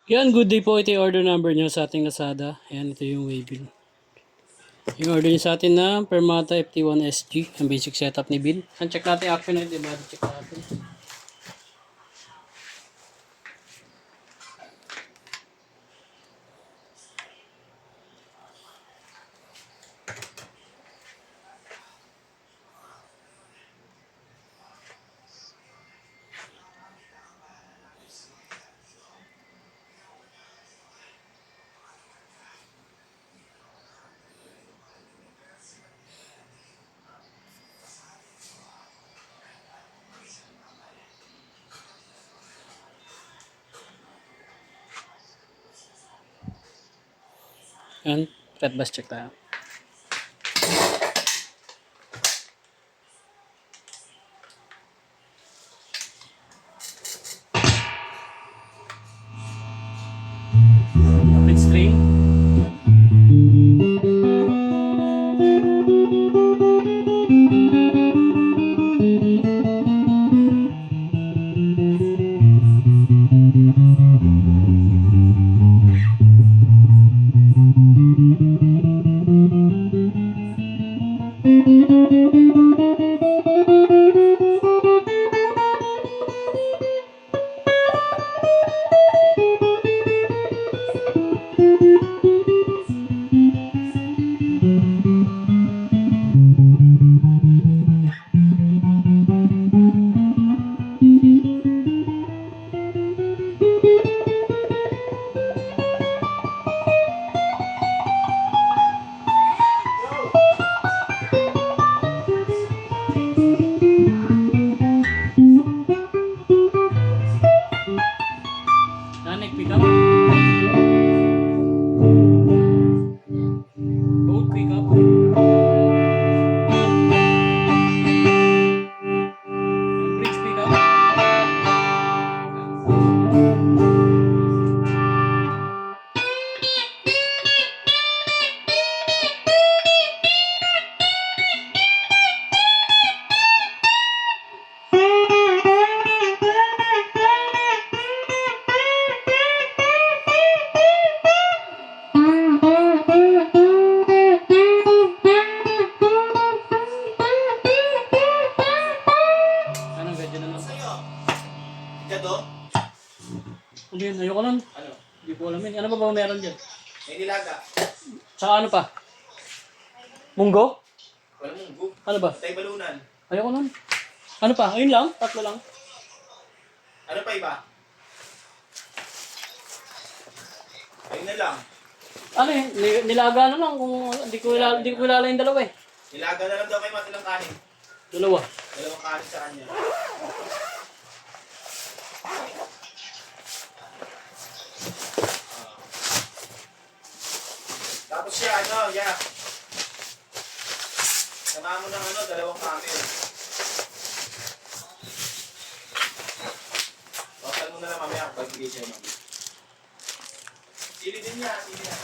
Yan, good day po. Ito yung order number nyo sa ating Lazada. Yan, ito yung waybill. Yung order nyo sa atin na Permata FT1SG. Ang basic setup ni Bill. Check natin yung action na yun, diba? Check natin. Yan, red bus check tayo. Complete string. Pick up. Boat pick up. Bridge pick up. Ano yun? Ayoko nun. Ano? Hindi ko alam yun. Ano ba meron dyan? May nilaga. Tsaka ano pa? Munggo? Walang munggo. Ano ba? Tay balunan. Ayoko nun. Ano pa? Ayun lang? Tatlo lang? Ano pa iba? Ayun na lang. Ano yun? Nilaga na lang kung hindi ko kilala yung dalawa eh. Nilaga na lang daw kay Matilang kanin. Dalawa. Dalawang kanin sa kanya. Tapos siya, sama mo ng dalawang kanin. Total mo na lang mamaya kung pagbigay siya. Sili din niya, sili niya.